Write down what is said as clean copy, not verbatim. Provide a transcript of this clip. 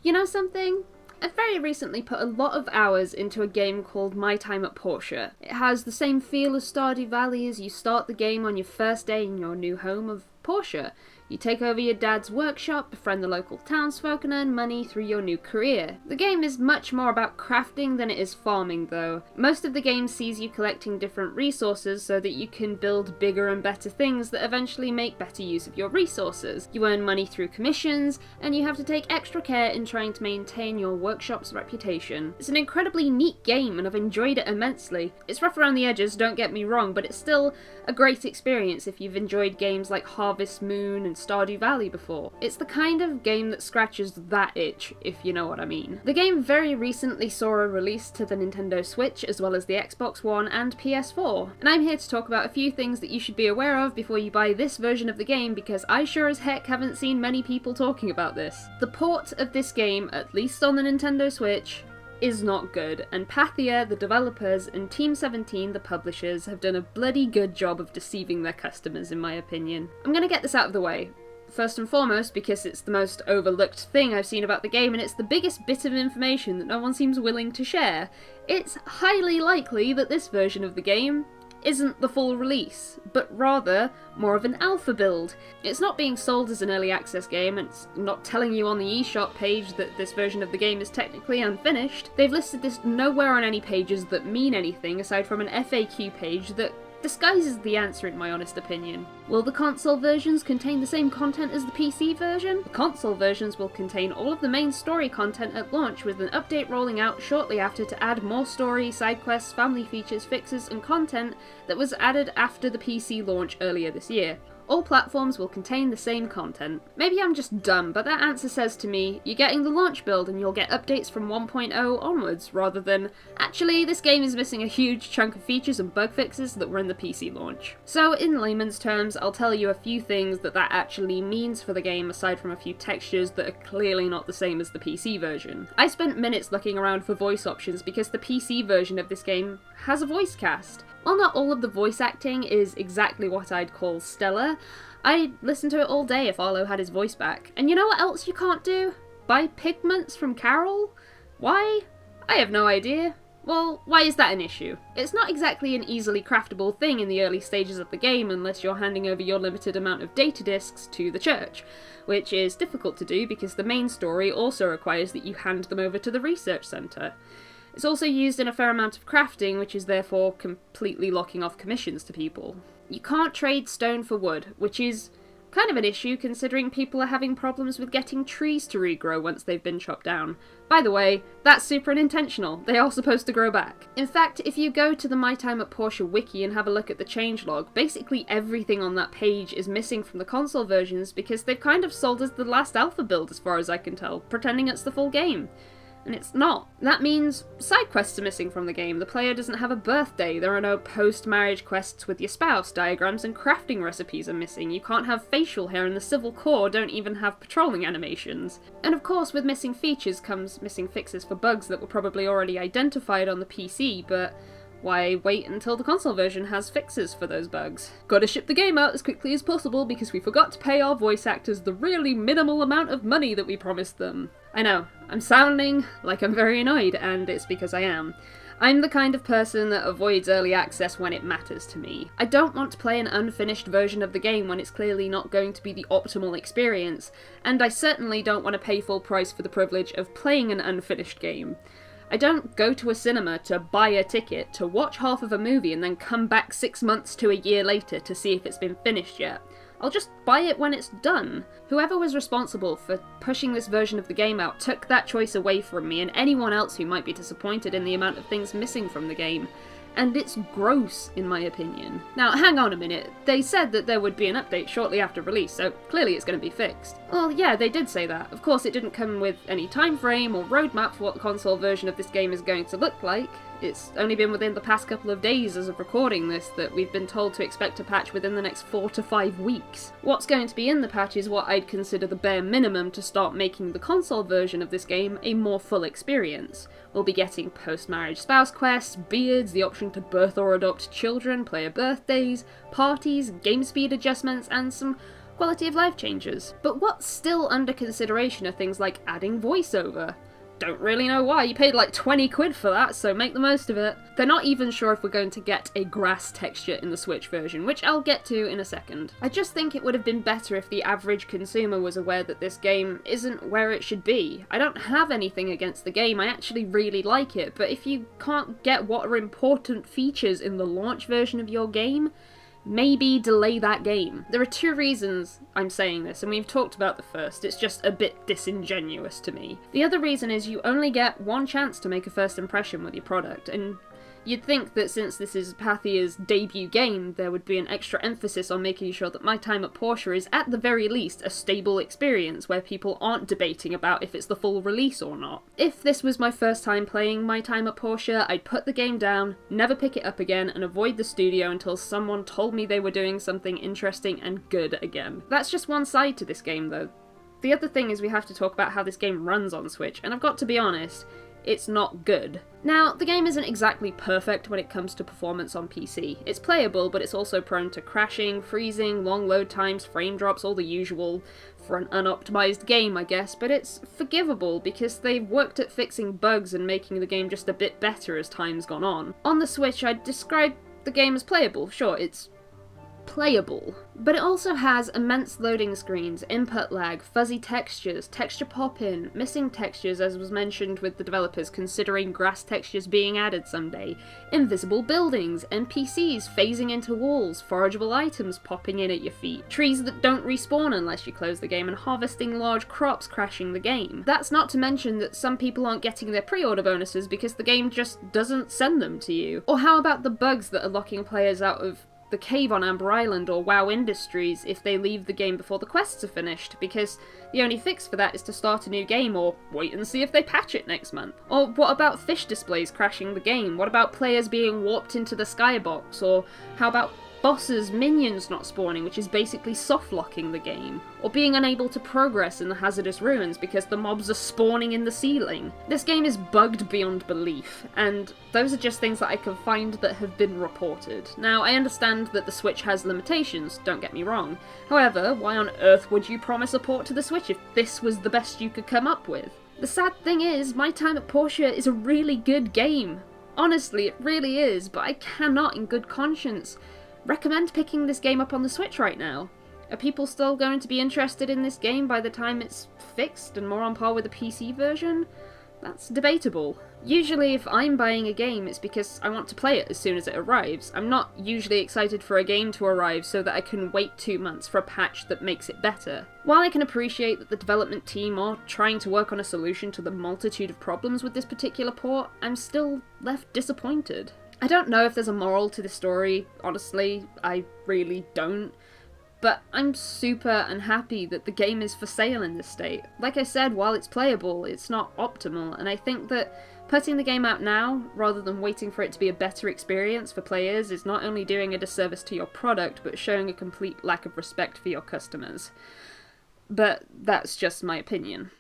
You know something? I've very recently put a lot of hours into a game called My Time at Portia. It has the same feel as Stardew Valley as you start the game on your first day in your new home of Portia. You take over your dad's workshop, befriend the local townsfolk, and earn money through your new career. The game is much more about crafting than it is farming, though. Most of the game sees you collecting different resources so that you can build bigger and better things that eventually make better use of your resources. You earn money through commissions, and you have to take extra care in trying to maintain your workshop's reputation. It's an incredibly neat game, and I've enjoyed it immensely. It's rough around the edges, don't get me wrong, but it's still a great experience if you've enjoyed games like Harvest Moon and Stardew Valley before. It's the kind of game that scratches that itch, if you know what I mean. The game very recently saw a release to the Nintendo Switch, as well as the Xbox One and PS4, and I'm here to talk about a few things that you should be aware of before you buy this version of the game, because I sure as heck haven't seen many people talking about this. The port of this game, at least on the Nintendo Switch, is not good, and Pathia, the developers, and Team 17, the publishers, have done a bloody good job of deceiving their customers, in my opinion. I'm gonna get this out of the way. First and foremost, because it's the most overlooked thing I've seen about the game, and it's the biggest bit of information that no one seems willing to share. It's highly likely that this version of the game isn't the full release, but rather more of an alpha build. It's not being sold as an early access game, and it's not telling you on the eShop page that this version of the game is technically unfinished. They've listed this nowhere on any pages that mean anything aside from an FAQ page that disguises the answer, in my honest opinion. Will the console versions contain the same content as the PC version? The console versions will contain all of the main story content at launch, with an update rolling out shortly after to add more story, side quests, family features, fixes, and content that was added after the PC launch earlier this year. All platforms will contain the same content. Maybe I'm just dumb, but that answer says to me, you're getting the launch build and you'll get updates from 1.0 onwards, rather than, actually, this game is missing a huge chunk of features and bug fixes that were in the PC launch. So, in layman's terms, I'll tell you a few things that actually means for the game, aside from a few textures that are clearly not the same as the PC version. I spent minutes looking around for voice options because the PC version of this game has a voice cast. While not all of the voice acting is exactly what I'd call stellar, I'd listen to it all day if Arlo had his voice back. And you know what else you can't do? Buy pigments from Carol? Why? I have no idea. Well, why is that an issue? It's not exactly an easily craftable thing in the early stages of the game unless you're handing over your limited amount of data disks to the church, which is difficult to do because the main story also requires that you hand them over to the research centre. It's also used in a fair amount of crafting, which is therefore completely locking off commissions to people. You can't trade stone for wood, which is kind of an issue considering people are having problems with getting trees to regrow once they've been chopped down. By the way, that's super unintentional. They are supposed to grow back. In fact, if you go to the My Time at Portia wiki and have a look at the changelog, basically everything on that page is missing from the console versions because they've kind of sold us the last alpha build as far as I can tell, pretending it's the full game. And it's not. That means side quests are missing from the game. The player doesn't have a birthday, there are no post-marriage quests with your spouse, diagrams and crafting recipes are missing, you can't have facial hair, and the Civil Corps don't even have patrolling animations. And of course, with missing features comes missing fixes for bugs that were probably already identified on the PC, but why wait until the console version has fixes for those bugs? Gotta ship the game out as quickly as possible because we forgot to pay our voice actors the really minimal amount of money that we promised them. I know, I'm sounding like I'm very annoyed, and it's because I am. I'm the kind of person that avoids early access when it matters to me. I don't want to play an unfinished version of the game when it's clearly not going to be the optimal experience, and I certainly don't want to pay full price for the privilege of playing an unfinished game. I don't go to a cinema to buy a ticket, to watch half of a movie and then come back 6 months to a year later to see if it's been finished yet. I'll just buy it when it's done. Whoever was responsible for pushing this version of the game out took that choice away from me and anyone else who might be disappointed in the amount of things missing from the game. And it's gross, in my opinion. Now, hang on a minute. They said that there would be an update shortly after release, so clearly it's going to be fixed. Well, yeah, they did say that. Of course, it didn't come with any time frame or roadmap for what the console version of this game is going to look like. It's only been within the past couple of days as of recording this that we've been told to expect a patch within the next 4 to 5 weeks. What's going to be in the patch is what I'd consider the bare minimum to start making the console version of this game a more full experience. We'll be getting post-marriage spouse quests, beards, the option to birth or adopt children, player birthdays, parties, game speed adjustments, and some quality of life changes. But what's still under consideration are things like adding voiceover. Don't really know why, you paid like 20 quid for that, so make the most of it. They're not even sure if we're going to get a grass texture in the Switch version, which I'll get to in a second. I just think it would have been better if the average consumer was aware that this game isn't where it should be. I don't have anything against the game, I actually really like it, but if you can't get what are important features in the launch version of your game, maybe delay that game. There are two reasons I'm saying this, and we've talked about the first. It's just a bit disingenuous to me. The other reason is you only get one chance to make a first impression with your product, and you'd think that since this is Pathia's debut game, there would be an extra emphasis on making sure that My Time at Portia is at the very least a stable experience where people aren't debating about if it's the full release or not. If this was my first time playing My Time at Portia, I'd put the game down, never pick it up again, and avoid the studio until someone told me they were doing something interesting and good again. That's just one side to this game though. The other thing is we have to talk about how this game runs on Switch, and I've got to be honest, it's not good. Now, the game isn't exactly perfect when it comes to performance on PC. It's playable, but it's also prone to crashing, freezing, long load times, frame drops, all the usual for an unoptimized game, I guess, but it's forgivable because they've worked at fixing bugs and making the game just a bit better as time's gone on. On the Switch, I'd describe the game as playable. Sure, it's playable, but it also has immense loading screens, input lag, fuzzy textures, texture pop-in, missing textures as was mentioned with the developers considering grass textures being added someday, invisible buildings, NPCs phasing into walls, forageable items popping in at your feet, trees that don't respawn unless you close the game, and harvesting large crops crashing the game. That's not to mention that some people aren't getting their pre-order bonuses because the game just doesn't send them to you. Or how about the bugs that are locking players out of the cave on Amber Island or WoW Industries if they leave the game before the quests are finished, because the only fix for that is to start a new game or wait and see if they patch it next month. Or what about fish displays crashing the game? What about players being warped into the skybox? Or how about bosses' minions not spawning, which is basically soft-locking the game, or being unable to progress in the hazardous ruins because the mobs are spawning in the ceiling. This game is bugged beyond belief, and those are just things that I can find that have been reported. Now, I understand that the Switch has limitations, don't get me wrong. However, why on earth would you promise a port to the Switch if this was the best you could come up with? The sad thing is, My Time at Portia is a really good game. Honestly, it really is, but I cannot in good conscience recommend picking this game up on the Switch right now. Are people still going to be interested in this game by the time it's fixed and more on par with the PC version? That's debatable. Usually if I'm buying a game, it's because I want to play it as soon as it arrives. I'm not usually excited for a game to arrive so that I can wait 2 months for a patch that makes it better. While I can appreciate that the development team are trying to work on a solution to the multitude of problems with this particular port, I'm still left disappointed. I don't know if there's a moral to the story, honestly, I really don't. But I'm super unhappy that the game is for sale in this state. Like I said, while it's playable, it's not optimal, and I think that putting the game out now, rather than waiting for it to be a better experience for players, is not only doing a disservice to your product, but showing a complete lack of respect for your customers. But that's just my opinion.